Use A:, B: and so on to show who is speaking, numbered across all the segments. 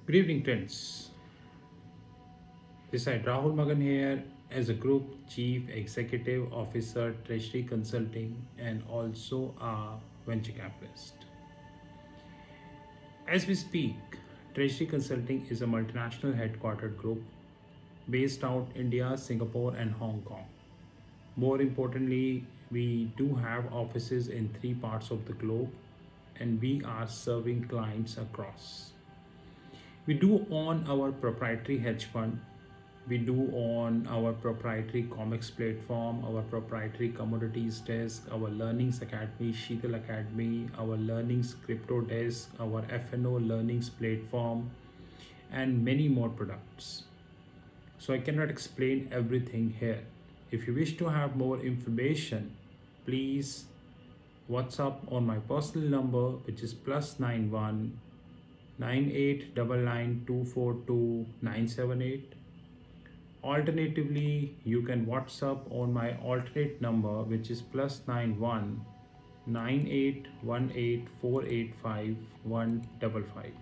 A: Good evening, friends. This is Rahul Magan here as a Group Chief Executive Officer, Treasury Consulting, and also a venture capitalist. As we speak, Treasury Consulting is a multinational headquartered group based out India, Singapore, and Hong Kong. More importantly, we do have offices in three parts of the globe, and we are serving clients across. We do own our proprietary hedge fund. We do own our proprietary comics platform, our proprietary commodities desk, our learnings academy, Sheetal Academy, our learnings crypto desk, our FNO learnings platform, and many more products. So I cannot explain everything here. If you wish to have more information, please WhatsApp on my personal number, which is +91 9899242978. Alternatively, you can WhatsApp on my alternate number, which is +91 9818485155.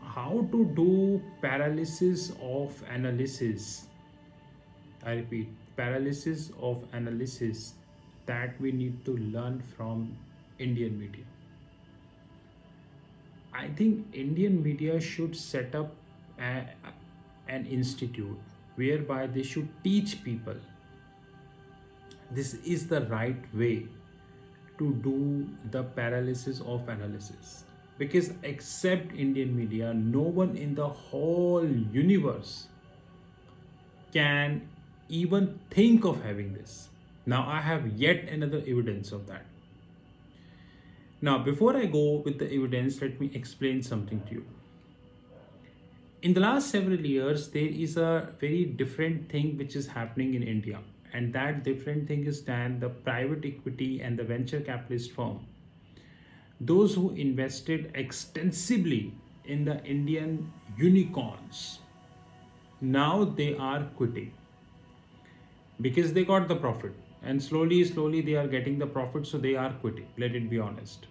A: How to do paralysis of analysis? I repeat, paralysis of analysis that we need to learn from Indian media. I think Indian media should set up an institute whereby they should teach people this is the right way to do the paralysis of analysis. Because except Indian media, no one in the whole universe can even think of having this. Now, I have yet another evidence of that. Now, before I go with the evidence, let me explain something to you. In the last several years, there is a very different thing which is happening in India. And that different thing is that the private equity and the venture capitalist firm, those who invested extensively in the Indian unicorns, now they are quitting because they got the profit, and slowly they are getting the profit, so they are quitting. Let it be honest.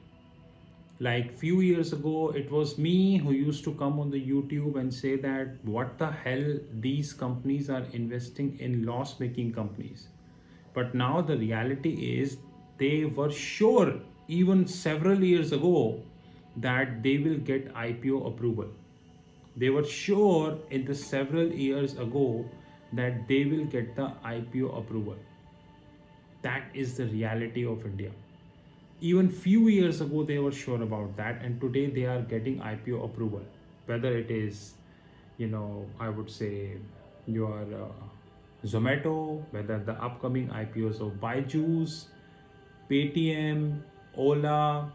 A: Like few years ago, it was me who used to come on the YouTube and say that what the hell, these companies are investing in loss making companies. But now the reality is they were sure even several years ago that they will get IPO approval. They were sure in the several years ago that they will get the IPO approval. That is the reality of India. Even few years ago they were sure about that, and today they are getting IPO approval. Whether it is, I would say your Zomato, whether the upcoming IPOs of Byju's, Paytm, Ola,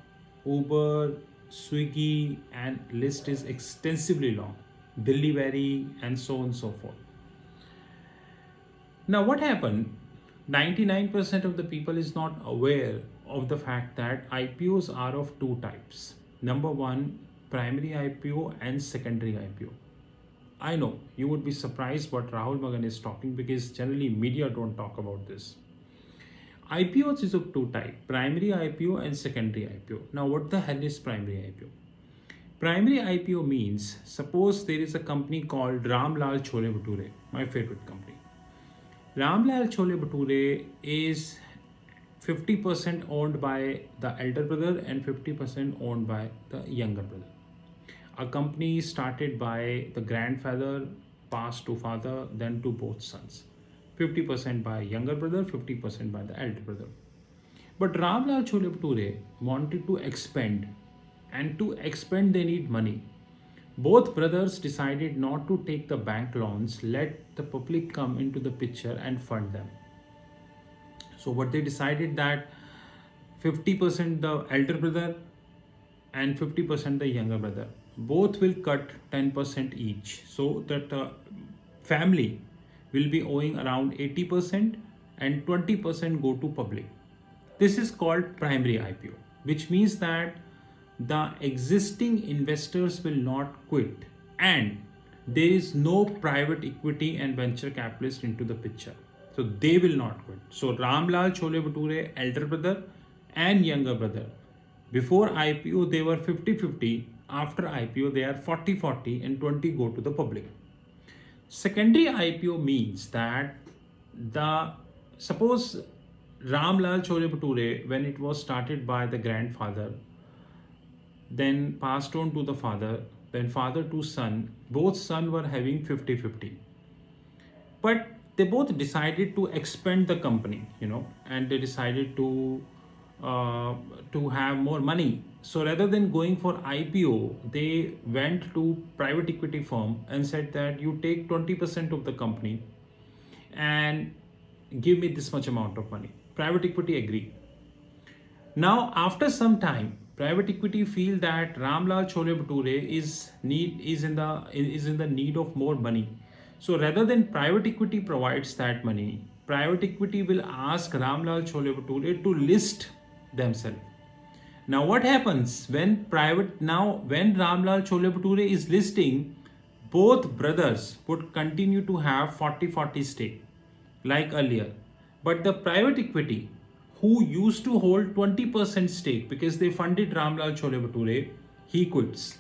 A: Uber, Swiggy, and list is extensively long. Delivery and so on and so forth. Now, what happened? 99% of the people is not aware of the fact that IPOs are of two types. Number one, primary IPO and secondary IPO. I know you would be surprised what Rahul Magan is talking because generally media don't talk about this. IPOs is of two types, primary IPO and secondary IPO. Now, what the hell is primary IPO? Primary IPO means, suppose there is a company called Ramlal Chole Bhature, my favorite company. Ramlal Chole Bhature is 50% owned by the elder brother and 50% owned by the younger brother. A company started by the grandfather, passed to father, then to both sons. 50% by younger brother, 50% by the elder brother. But Ramlal Chole Bhature wanted to expand, and to expand they need money. Both brothers decided not to take the bank loans, let the public come into the picture and fund them. So what they decided that 50% the elder brother and 50% the younger brother, both will cut 10% each, so that the family will be owing around 80% and 20% go to public. This is called primary IPO, which means that the existing investors will not quit, and there is no private equity and venture capitalist into the picture, so they will not quit. So Ramlal Chole Bhature, elder brother and younger brother, Before IPO, they were 50-50. After IPO, they are 40-40 and 20 go to the public. Secondary IPO means that the suppose Ramlal Chole Bhature, when it was started by the grandfather, then passed on to the father, then father to son, both son were having 50-50. But they both decided to expand the company, and they decided uh, to have more money. So rather than going for IPO, they went to private equity firm and said that you take 20% of the company and give me this much amount of money. Private equity agreed. Now, after some time, private equity feel that Ramlal Chole Bhature is in the need of more money. So rather than private equity provides that money, private equity will ask Ramlal Chole Bhature to list themselves. Now what happens when Ramlal Chole Bhature is listing, both brothers would continue to have 40-40 stake like earlier. But the private equity who used to hold 20% stake because they funded Ramlal Chole Bhature, he quits.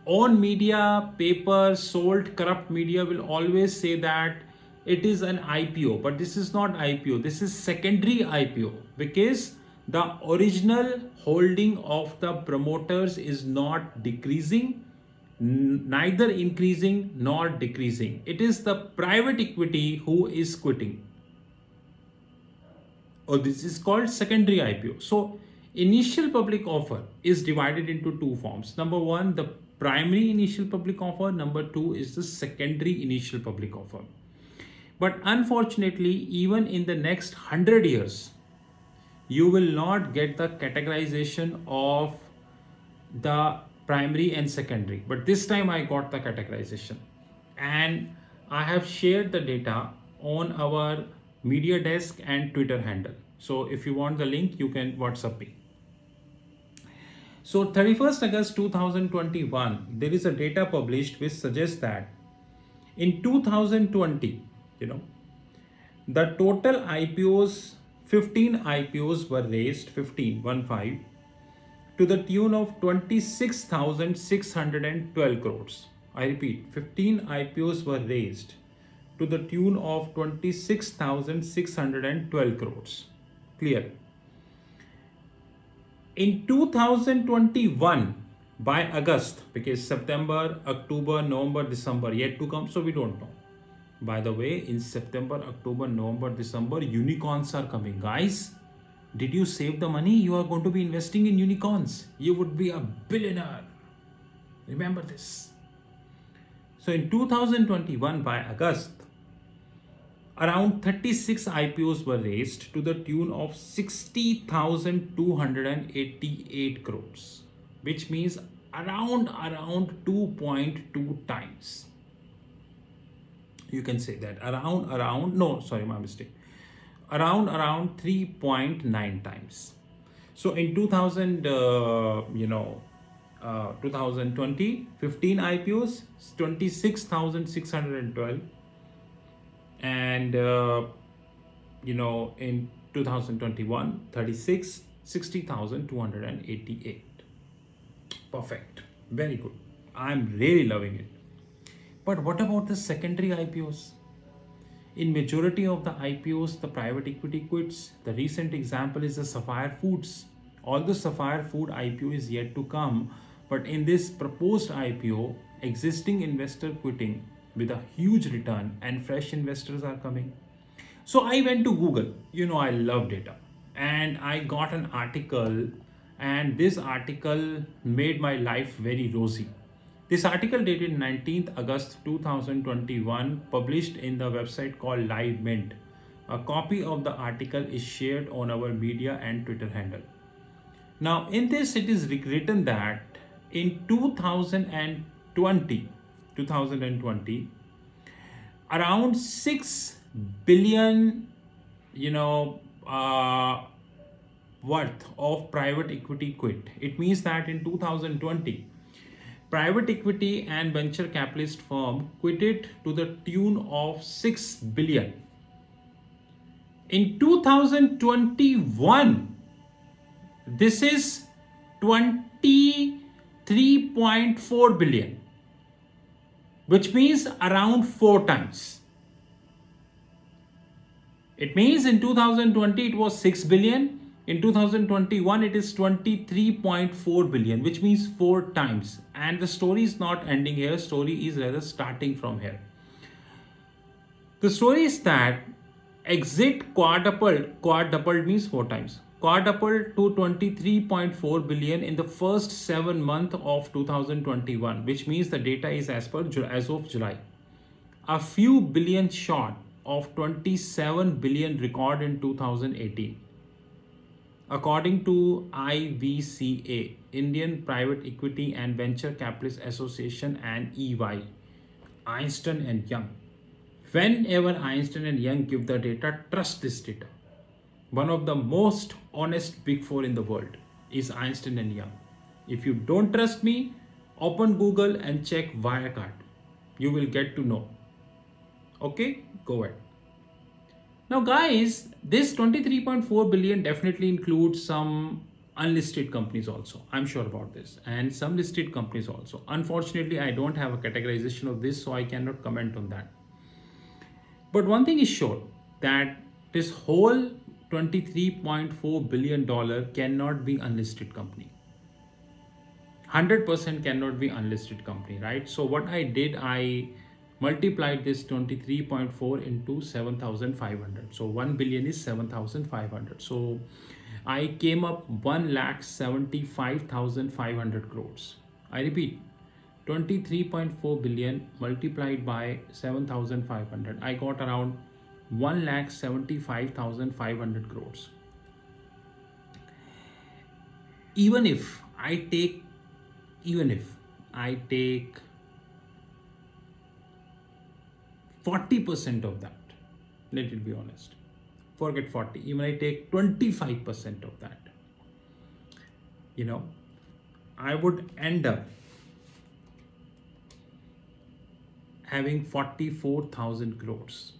A: On media, paper, sold, corrupt media will always say that it is an IPO, but this is not IPO, this is secondary IPO because the original holding of the promoters is not decreasing, neither increasing nor decreasing. It is the private equity who is quitting. Or this is called secondary IPO. So initial public offer is divided into two forms. Number one, the primary initial public offer. Number two is the secondary initial public offer. But unfortunately, even in the next 100 years, you will not get the categorization of the primary and secondary. But this time I got the categorization. And I have shared the data on our media desk and Twitter handle. So if you want the link, you can WhatsApp me. So 31st August 2021, there is a data published which suggests that in 2020, the total IPOs, 15 IPOs were raised, 15, to the tune of 26,612 crores. I repeat, 15 IPOs were raised to the tune of 26,612 crores. Clear. In 2021, by August, because September, October, November, December yet to come, so we don't know. By the way, in September, October, November, December, unicorns are coming. Guys, did you save the money? You are going to be investing in unicorns. You would be a billionaire. Remember this. So in 2021, by August, around 36 IPOs were raised to the tune of 60,288 crores, which means around 2.2 times. You can say that around around 3.9 times. So in 2020, 15 IPOs, 26,612, and in 2021, 36, 60,288. Perfect, very good. I'm really loving it. But what about the secondary IPOs? In majority of the IPOs, the private equity quits. The recent example is the Sapphire Foods. Although Sapphire Food IPO is yet to come, but in this proposed IPO, existing investor quitting with a huge return and fresh investors are coming. So I went to Google. I love data. And I got an article, and this article made my life very rosy. This article dated 19th August 2021, published in the website called Live Mint. A copy of the article is shared on our media and Twitter handle. Now, in this, it is written that in 2020, around 6 billion, worth of private equity quit. It means that in 2020, private equity and venture capitalist firm quitted to the tune of 6 billion. In 2021, This is 23.4 billion, which means around 4 times. It means in 2020 it was 6 billion. In 2021 it is 23.4 billion, which means 4 times. And the story is not ending here. Story is rather starting from here. The story is that exit quadrupled means 4 times. Quadrupled to 23.4 billion in the first 7 months of 2021, which means the data is as of July. A few billion short of 27 billion record in 2018. According to IVCA, Indian Private Equity and Venture Capitalist Association, and EY, Einstein and Young. Whenever Einstein and Young give the data, trust this data. One of the most honest big four in the world is Einstein and Young. If you don't trust me, open Google and check Wirecard. You will get to know. Okay, go ahead. Now, guys, this 23.4 billion definitely includes some unlisted companies also. I'm sure about this, and some listed companies also. Unfortunately, I don't have a categorization of this, so I cannot comment on that. But one thing is sure, that this whole $23.4 billion cannot be unlisted company. 100% cannot be unlisted company, right? So what I did, I multiplied this 23.4 into 7,500. So 1 billion is 7,500. So I came up 1,75,500 crores. I repeat, 23.4 billion multiplied by 7,500. I got around 1,75,500 crores. Even if I take 40% of that, let it be honest, forget 40, even I take 25% of that, I would end up having 44,000 crores.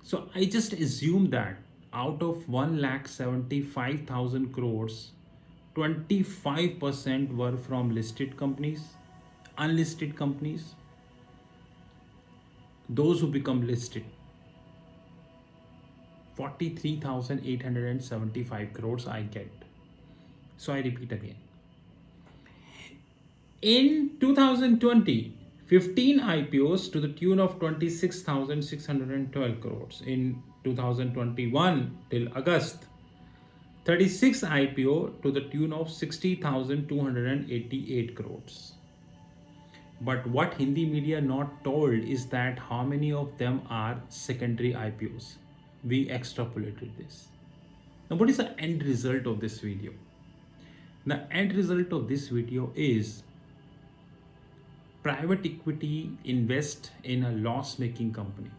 A: So I just assume that out of 1,75,000 crores, 25% were from listed companies, unlisted companies, those who become listed. 43,875 crores I get. So I repeat again. In 2020, 15 IPOs to the tune of 26,612 crores. In 2021 till August, 36 IPO to the tune of 60,288 crores. But what Hindi media not told is that how many of them are secondary IPOs. We extrapolated this. Now, what is the end result of this video? The end result of this video is private equity invest in a loss-making company.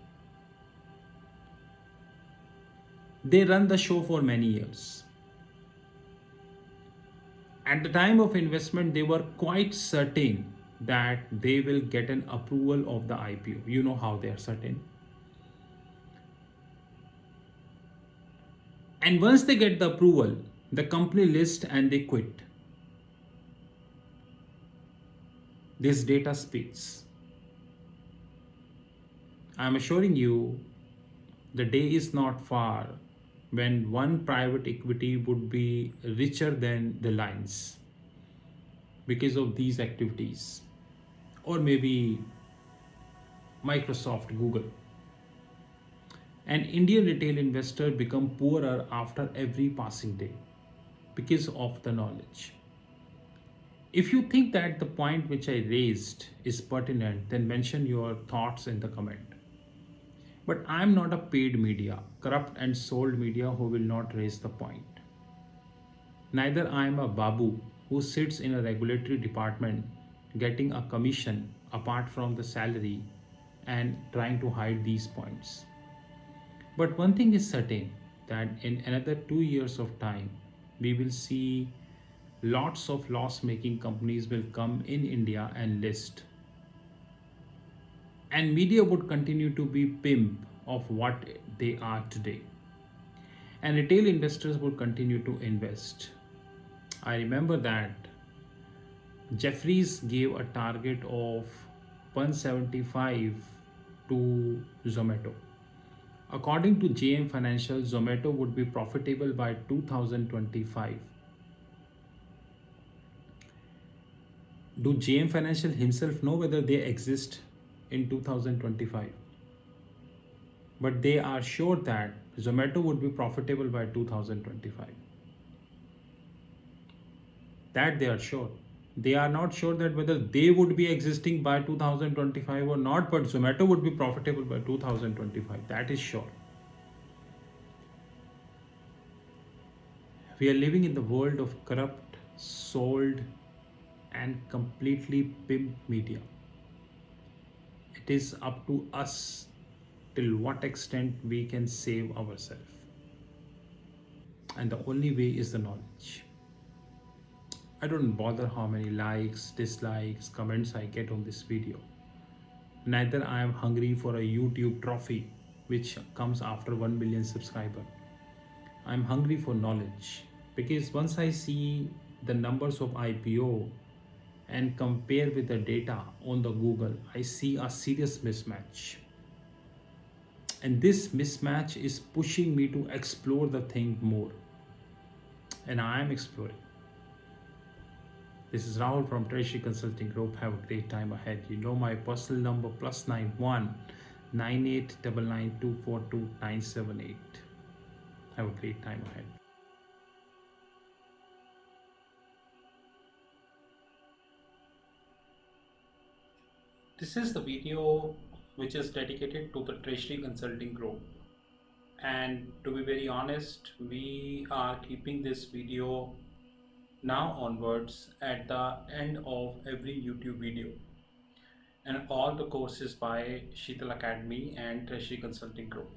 A: They run the show for many years. At the time of investment, they were quite certain that they will get an approval of the IPO. You know how they are certain. And once they get the approval, the company lists and they quit. This data speaks. I'm assuring you, the day is not far when one private equity would be richer than the Reliance because of these activities, or maybe Microsoft, Google. An Indian retail investor become poorer after every passing day because of the knowledge. If you think that the point which I raised is pertinent, then mention your thoughts in the comment. But I'm not a paid media, corrupt and sold media who will not raise the point. Neither I am a babu who sits in a regulatory department getting a commission apart from the salary and trying to hide these points. But one thing is certain, that in another 2 years of time, we will see lots of loss-making companies will come in India and list. And media would continue to be pimp of what they are today. And retail investors would continue to invest. I remember that Jeffries gave a target of 175 to Zomato. According to JM Financial, Zomato would be profitable by 2025. Do JM Financial himself know whether they exist in 2025? But they are sure that Zomato would be profitable by 2025. That they are sure. They are not sure that whether they would be existing by 2025 or not, but Zomato would be profitable by 2025. That is sure. We are living in the world of corrupt, sold, and completely pimped media. It is up to us till what extent we can save ourselves. And the only way is the knowledge. I don't bother how many likes, dislikes, comments I get on this video. Neither I am hungry for a YouTube trophy which comes after 1 million subscriber. I am hungry for knowledge because once I see the numbers of IPO and compare with the data on the Google, I see a serious mismatch. And this mismatch is pushing me to explore the thing more. And I am exploring. This is Rahul from Treasury Consulting Group. Have a great time ahead. You know my personal number +91 9899242978. Have a great time ahead. This is the video which is dedicated to the Treasury Consulting Group. And to be very honest, we are keeping this video now onwards at the end of every YouTube video, and all the courses by Sheetal Academy and Treasury Consulting Group.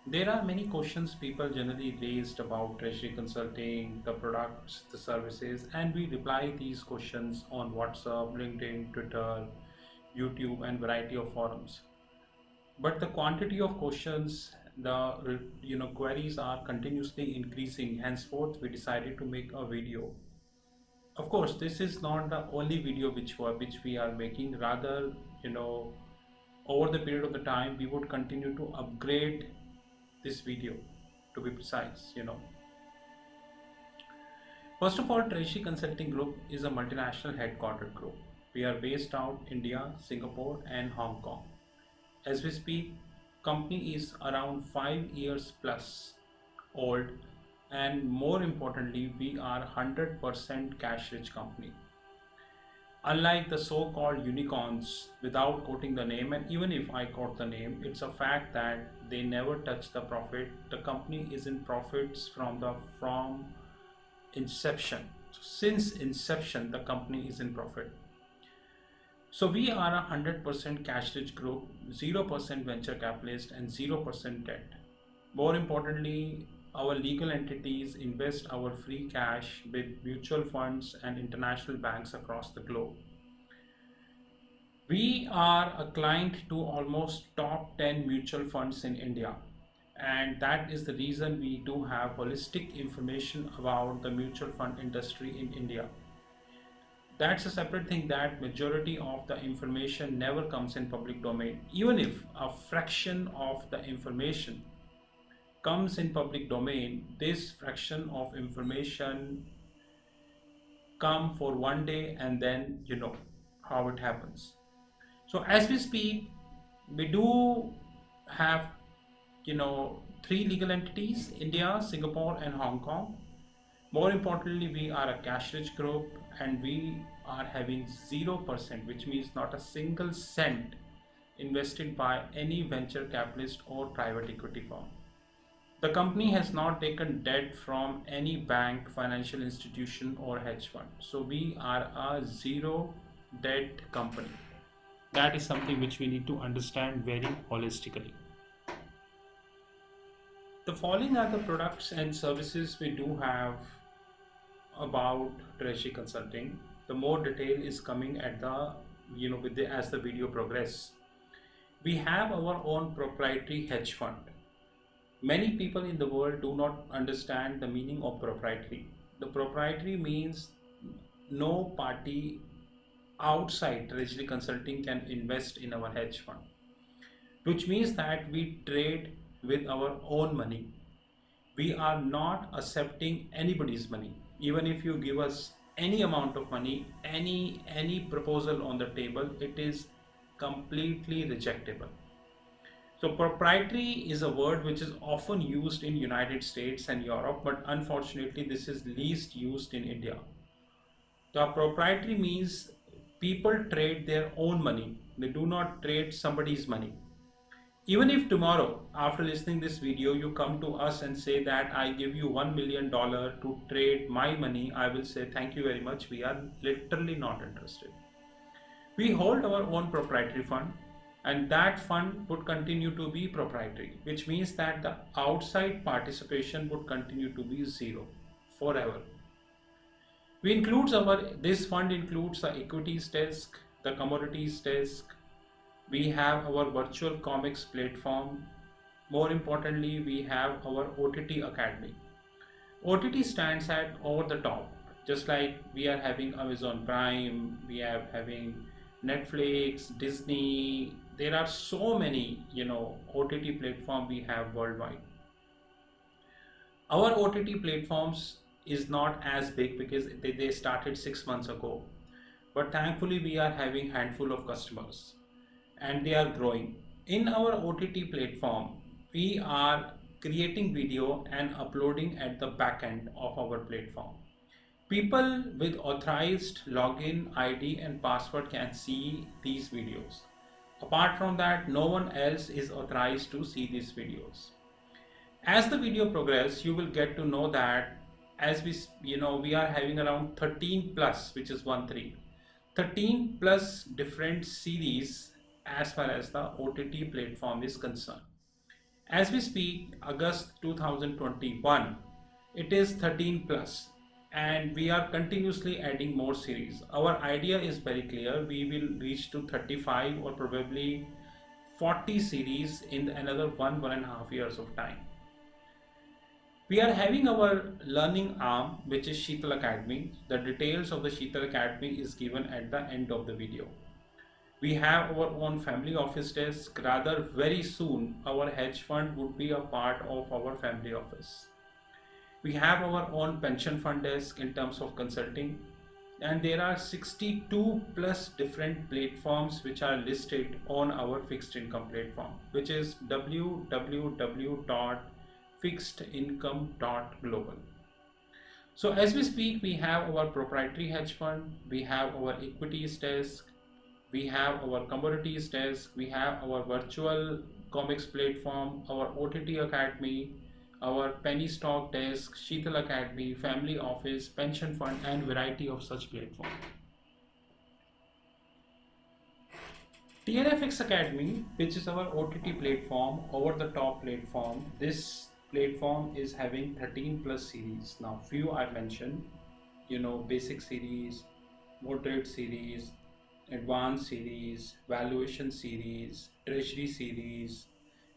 A: There are many questions people generally raised about Treasury Consulting, the products, the services, and we reply these questions on WhatsApp, LinkedIn, Twitter, YouTube, and variety of forums. But the quantity of questions, the queries are continuously increasing. Henceforth, we decided to make a video. Of course, this is not the only video which we are making. Rather, over the period of the time, we would continue to upgrade this video, to be precise. First of all, Treasury Consulting Group is a multinational headquartered group. We are based out India, Singapore, and Hong Kong. As we speak, company is around 5 years plus old, and more importantly, we are 100% cash rich company. Unlike the so-called unicorns, without quoting the name, and even if I quote the name, it's a fact that they never touch the profit. The company is in profits from inception. So since inception, the company is in profit. So we are a 100% cash rich group, 0% venture capitalist, and 0% debt. More importantly, our legal entities invest our free cash with mutual funds and international banks across the globe. We are a client to almost top 10 mutual funds in India. And that is the reason we do have holistic information about the mutual fund industry in India. That's a separate thing, that majority of the information never comes in public domain. Even if a fraction of the information comes in public domain, this fraction of information come for one day and then you know how it happens. So as we speak, we do have 3 legal entities: India, Singapore, and Hong Kong. More importantly, we are a cash rich group and we are having 0%, which means not a single cent invested by any venture capitalist or private equity firm. The company has not taken debt from any bank, financial institution, or hedge fund. So we are a zero debt company. That is something which we need to understand very holistically. The following are the products and services we do have about Treasury Consulting. The more detail is coming at the as the video progress. We have our own proprietary hedge fund. Many people in the world do not understand the meaning of proprietary. The proprietary means no party outside Treasury Consulting can invest in our hedge fund, which means that we trade with our own money. We are not accepting anybody's money. Even if you give us any amount of money, any proposal on the table, it is completely rejectable. So proprietary is a word which is often used in United States and Europe, but unfortunately this is least used in India. The proprietary means people trade their own money. They do not trade somebody's money. Even if tomorrow, after listening this video, you come to us and say that I give you $1 million to trade my money, I will say thank you very much. We are literally not interested. We hold our own proprietary fund, and that fund would continue to be proprietary, which means that the outside participation would continue to be zero forever. This fund includes the equities desk, the commodities desk. We have our virtual comics platform. More importantly, we have our OTT Academy. OTT stands at over the top, just like we are having Amazon Prime, we are having Netflix, Disney. There are so many, OTT platform we have worldwide. Our OTT platforms is not as big because they started 6 months ago, but thankfully we are having handful of customers and they are growing. In our OTT platform, we are creating video and uploading at the back end of our platform. People with authorized login ID and password can see these videos. Apart from that, no one else is authorized to see these videos. As the video progresses, you will get to know that as we are having around 13 plus, which is 13 plus different series as far as the OTT platform is concerned. As we speak, August 2021, it is 13 plus, and we are continuously adding more series. Our idea is very clear. We will reach to 35 or probably 40 series in another 1.5 years of time. We are having our learning arm, which is Sheetal Academy. The details of the Sheetal Academy is given at the end of the video. We have our own family office desk. Rather, very soon, our hedge fund would be a part of our family office. We have our own pension fund desk in terms of consulting. And there are 62 plus different platforms which are listed on our fixed income platform, which is www.fixedincome.global. So as we speak, we have our proprietary hedge fund, we have our equities desk, we have our commodities desk, we have our virtual comics platform, our OTT Academy, our penny stock desk, Sheetal Academy, family office, pension fund, and variety of such platforms. TRFX Academy, which is our OTT platform, over the top platform. This platform is having 13 plus series. Now few I mentioned, basic series, moderate series, advanced series, valuation series, treasury series,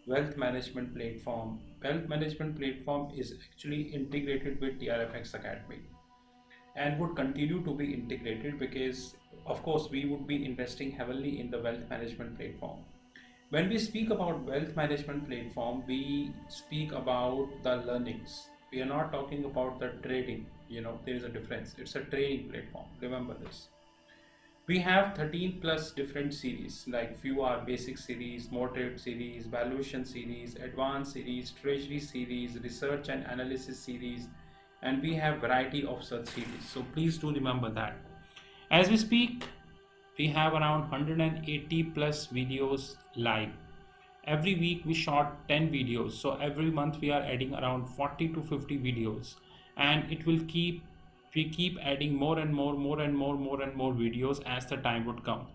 A: wealth management platform. Wealth management platform is actually integrated with TRFX Academy and would continue to be integrated because of course we would be investing heavily in the wealth management platform. When we speak about wealth management platform, we speak about the learnings. We are not talking about the trading. There is a difference. It's a training platform. Remember this. We have 13 plus different series, like few are basic series, moderate series, valuation series, advanced series, treasury series, research and analysis series, and we have variety of such series. So please do remember that. As we speak, we have around 180 plus videos live. Every week we shot 10 videos. So every month we are adding around 40 to 50 videos, and we keep adding more and more videos as the time would come.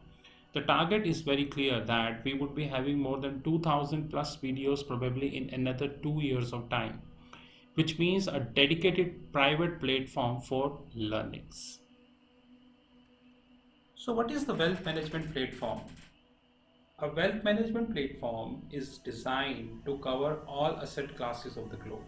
A: The target is very clear that we would be having more than 2000 plus videos probably in another 2 years of time, which means a dedicated private platform for learnings. So what is the wealth management platform? A wealth management platform is designed to cover all asset classes of the globe.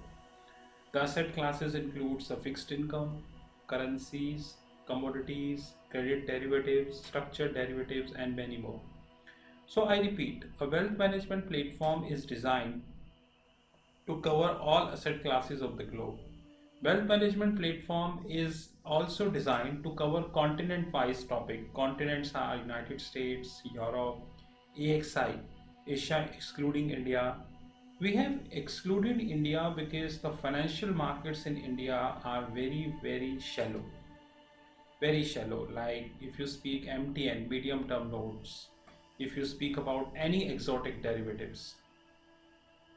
A: The asset classes includes the fixed income, currencies, commodities, credit derivatives, structured derivatives, and many more. So I repeat, a wealth management platform is designed to cover all asset classes of the globe. Wealth management platform is also designed to cover continent-wise topic. Continents are United States, Europe, AXI, Asia excluding India. We have excluded India because the financial markets in India are very, very shallow. Very shallow. Like if you speak MTN, medium term notes, if you speak about any exotic derivatives,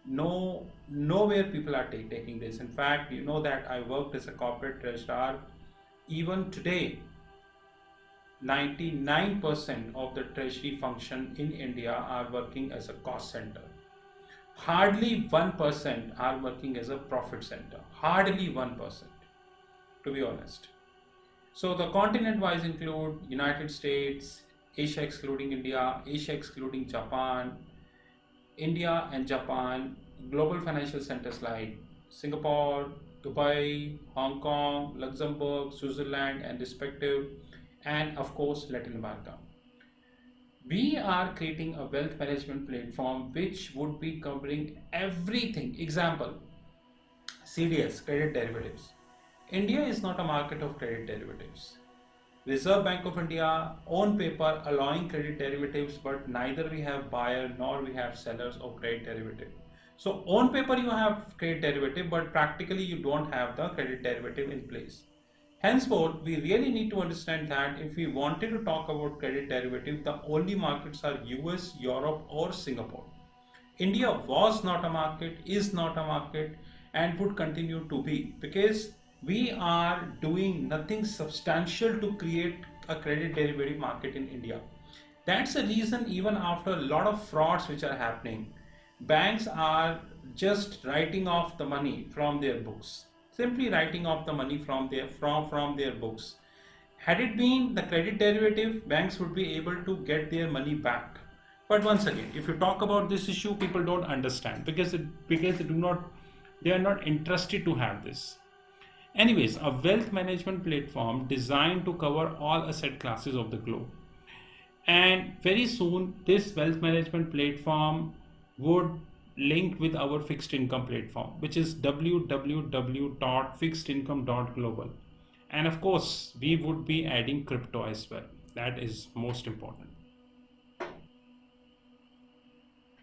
A: nowhere people are taking this. In fact, you know that I worked as a corporate registrar. Even today, 99% of the treasury function in India are working as a cost center. Hardly 1% are working as a profit center. Hardly 1%, to be honest. So the continent wise include United States, Asia excluding India, Asia excluding Japan, India and Japan, global financial centers like Singapore, Dubai, Hong Kong, Luxembourg, Switzerland, and respective, and of course Latin America. We are creating a wealth management platform which would be covering everything. Example, CDS, credit derivatives. India is not a market of credit derivatives. Reserve Bank of India on paper allowing credit derivatives, but neither we have buyer nor we have sellers of credit derivative. So on paper you have credit derivative, but practically you don't have the credit derivative in place. Henceforth, we really need to understand that if we wanted to talk about credit derivative, the only markets are US, Europe or Singapore. India was not a market, is not a market, and would continue to be, because we are doing nothing substantial to create a credit derivative market in India. That's the reason, even after a lot of frauds which are happening, banks are just writing off the money from their books. Simply writing off the money from their books. Had it been the credit derivative, banks would be able to get their money back. But once again, if you talk about this issue, people don't understand because they are not interested to have this. Anyways, a wealth management platform designed to cover all asset classes of the globe. And very soon, this wealth management platform would link with our fixed income platform, which is www.fixedincome.global. And of course, we would be adding crypto as well. That is most important.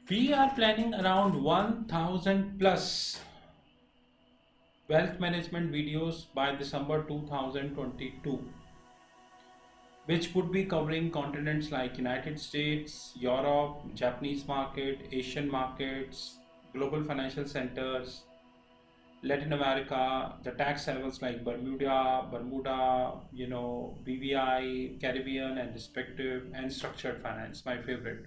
A: We are planning around 1000 plus wealth management videos by December 2022, which would be covering continents like United States, Europe, Japanese market, Asian markets, global financial centers, Latin America, the tax havens like Bermuda, BVI, Caribbean and respective, and structured finance, my favorite.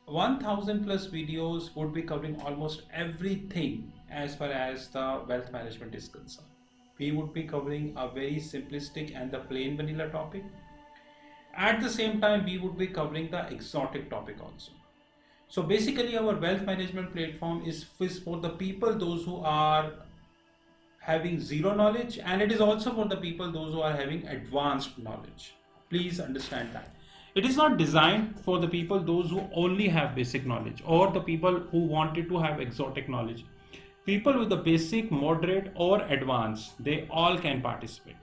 A: 1000 plus videos would be covering almost everything as far as the wealth management is concerned. We would be covering a very simplistic and the plain vanilla topic. At the same time, we would be covering the exotic topic also. So basically, our wealth management platform is for the people those who are having zero knowledge, and it is also for the people those who are having advanced knowledge. Please understand that. It is not designed for the people those who only have basic knowledge or the people who wanted to have exotic knowledge. People with the basic, moderate or advanced, they all can participate.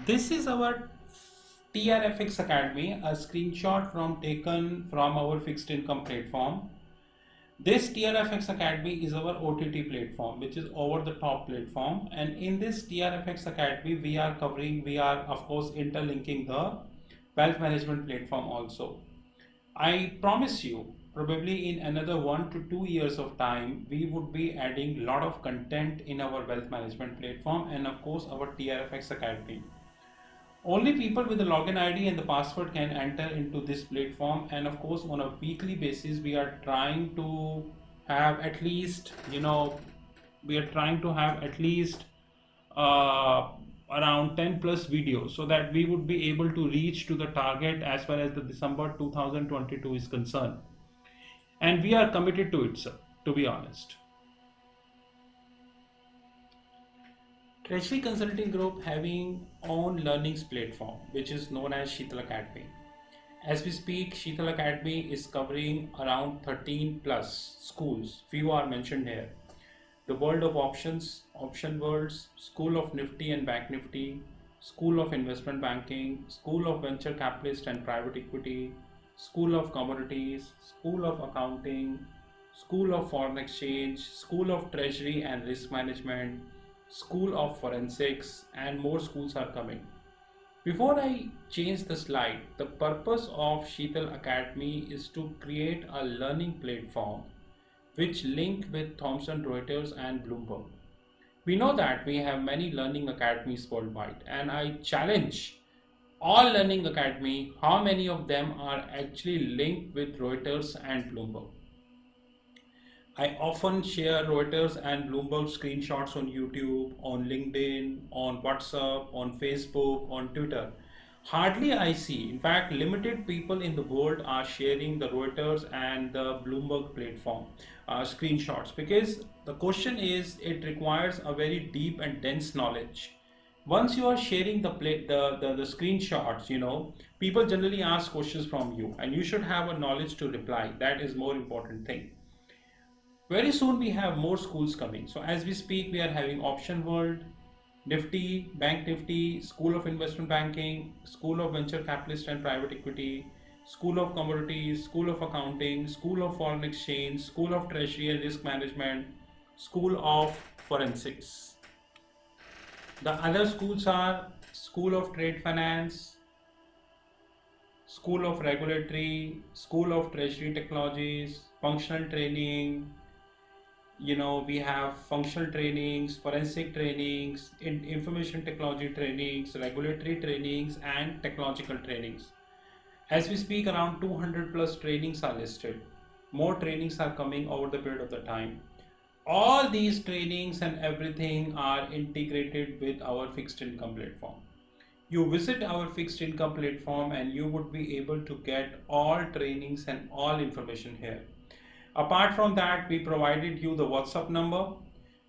A: This is our TRFX Academy, a screenshot taken from our fixed income platform. This TRFX Academy is our OTT platform, which is over the top platform. And in this TRFX Academy, we are of course interlinking the wealth management platform also. I promise you, probably in another 1 to 2 years of time, we would be adding a lot of content in our wealth management platform and of course our TRFX Academy. Only people with the login ID and the password can enter into this platform, and of course on a weekly basis we are trying to have at least around 10 plus videos, so that we would be able to reach to the target as far as the December 2022 is concerned. and we are committed to it, sir, to be honest. Treasury Consulting Group having own learnings platform which is known as Sheetal Academy. As we speak, Sheetal Academy is covering around 13 plus schools. Few are mentioned here. The World of Options, Option Worlds, School of Nifty and Bank Nifty, School of Investment Banking, School of Venture Capitalist and Private Equity, School of Commodities, School of Accounting, School of Foreign Exchange, School of Treasury and Risk Management, School of Forensics, and more schools are coming. Before I change the slide, the purpose of Sheetal Academy is to create a learning platform which link with Thomson Reuters and Bloomberg. We know that we have many learning academies worldwide, and I challenge all learning academy how many of them are actually linked with Reuters and Bloomberg. I often share Reuters and Bloomberg screenshots on YouTube, on LinkedIn, on WhatsApp, on Facebook, on Twitter. Hardly I see, in fact, limited people in the world are sharing the Reuters and the Bloomberg platform screenshots, because the question is it requires a very deep and dense knowledge. Once you are sharing the screenshots, people generally ask questions from you, and you should have a knowledge to reply. That is more important thing. Very soon we have more schools coming. So as we speak, we are having Option World, Nifty, Bank Nifty, School of Investment Banking, School of Venture Capitalist and Private Equity, School of Commodities, School of Accounting, School of Foreign Exchange, School of Treasury and Risk Management, School of Forensics. The other schools are School of Trade Finance, School of Regulatory, School of Treasury Technologies, Functional Training. We have functional trainings, forensic trainings, information technology trainings, regulatory trainings, and technological trainings. As we speak, around 200 plus trainings are listed. More trainings are coming over the period of the time. All these trainings and everything are integrated with our fixed income platform. You visit our fixed income platform and you would be able to get all trainings and all information here. Apart from that, we provided you the WhatsApp number.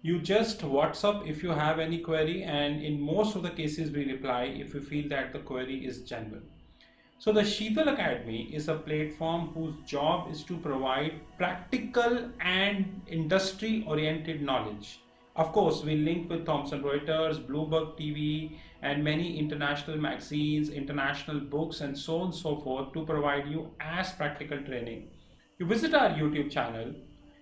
A: You just WhatsApp if you have any query, and in most of the cases we reply if we feel that the query is genuine. So the Sheetal Academy is a platform whose job is to provide practical and industry oriented knowledge. Of course, we link with Thomson Reuters, Bloomberg TV, and many international magazines, international books, and so on and so forth to provide you as practical training. You visit our YouTube channel.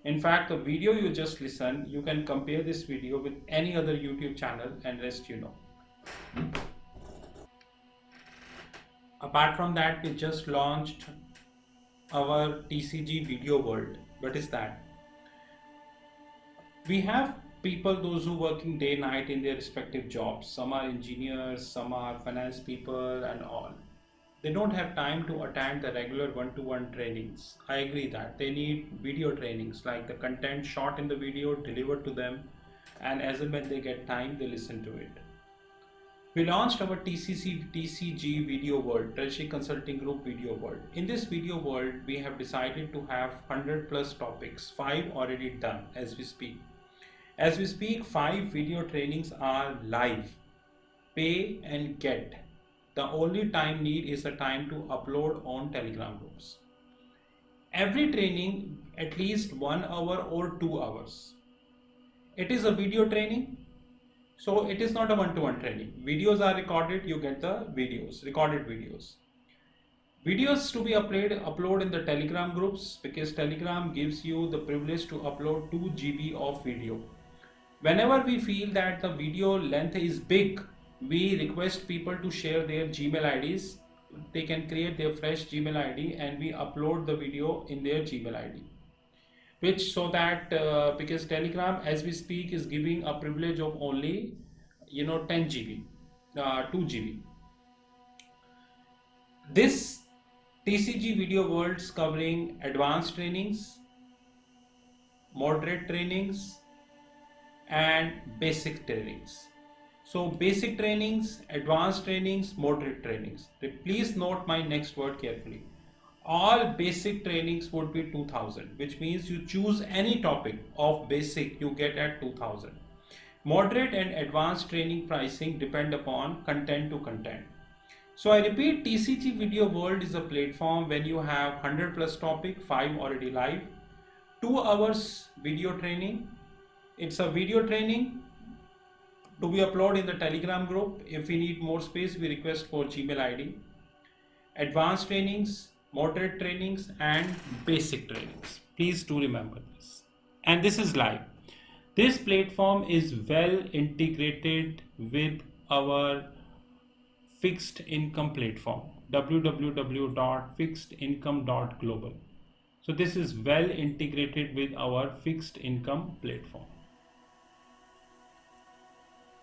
A: In fact, the video you just listened, you can compare this video with any other YouTube channel and rest you know. Apart from that, we just launched our TCG Video World. What is that? We have people, those who working day night in their respective jobs. Some are engineers, some are finance people and all. They don't have time to attend the regular one-to-one trainings. I agree that they need video trainings, like the content shot in the video delivered to them, and as and when they get time, they listen to it. We launched our TCG Video World, Treasury Consulting Group Video World. In this video world, we have decided to have 100 plus topics, 5 already done as we speak. As we speak, 5 video trainings are live, pay and get. The only time need is the time to upload on Telegram groups. Every training at least 1 hour or 2 hours. It is a video training, so it is not a one-to-one training. Videos are recorded, you get the videos, recorded videos. Videos to be upload in the Telegram groups, because Telegram gives you the privilege to upload 2 GB of video. Whenever we feel that the video length is big, we request people to share their Gmail IDs. They can create their fresh Gmail ID and we upload the video in their Gmail ID. Which so that because Telegram as we speak is giving a privilege of only 10 GB, 2 GB. This TCG Video Worlds covering advanced trainings, moderate trainings, and basic trainings. So basic trainings, advanced trainings, moderate trainings. Please note my next word carefully. All basic trainings would be 2000, which means you choose any topic of basic, you get at 2000. Moderate and advanced training pricing depend upon content to content. So I repeat, TCG Video World is a platform when you have 100 plus topic, 5 already live, 2 hours video training. It's a video training to be uploaded in the Telegram group. If we need more space, we request for Gmail ID. Advanced trainings, moderate trainings, and basic trainings. Please do remember this. And this is live. This platform is well integrated with our fixed income platform, www.fixedincome.global. So this is well integrated with our fixed income platform.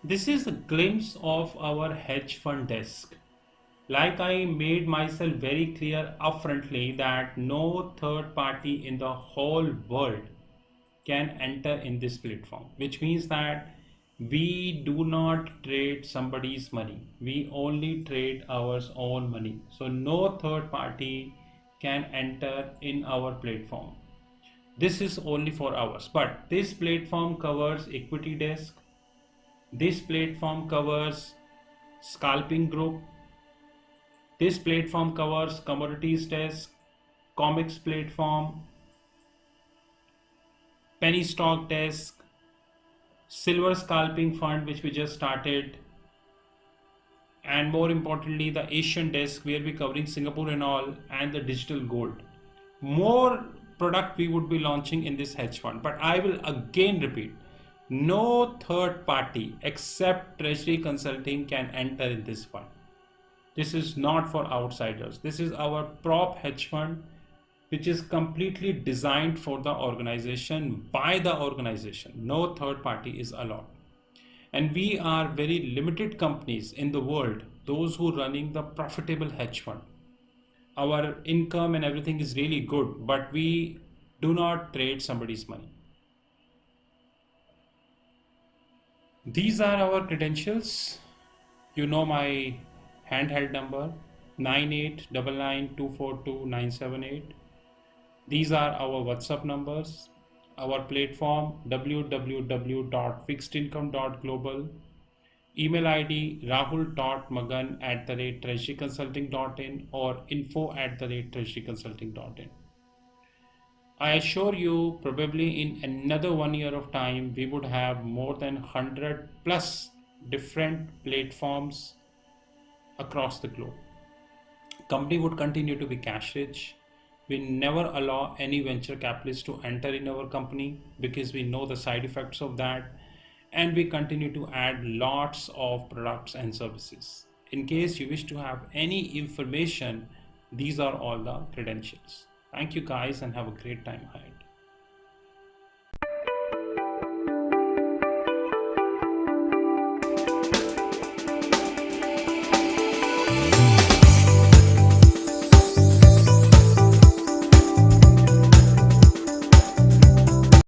A: This is a glimpse of our hedge fund desk. Like I made myself very clear upfrontly that no third party in the whole world can enter in this platform, which means that we do not trade somebody's money. We only trade our own money. So no third party can enter in our platform. This is only for ours. But this platform covers equity desk. This platform covers scalping group. This platform covers commodities desk, comics platform, penny stock desk, silver scalping fund, which we just started, and more importantly, the Asian desk where we're covering Singapore and all, and the digital gold. More product we would be launching in this hedge fund. But I will again repeat, no third party except Treasury Consulting can enter in this fund. This is not for outsiders. This is our prop hedge fund, which is completely designed for the organization, by the organization. No third party is allowed. And we are very limited companies in the world, those who are running the profitable hedge fund. Our income and everything is really good, but we do not trade somebody's money. These are our credentials. You know my handheld number 9899242978. These are our WhatsApp numbers, our platform www.fixedincome.global, email ID rahul.magan@treasuryconsulting.in or info@treasuryconsulting.in. I assure you, probably in another 1 year of time, we would have more than 100 plus different platforms across the globe. Company would continue to be cash rich. We never allow any venture capitalist to enter in our company because we know the side effects of that. And we continue to add lots of products and services. In case you wish to have any information, these are all the credentials. Thank you guys and have a great time ahead.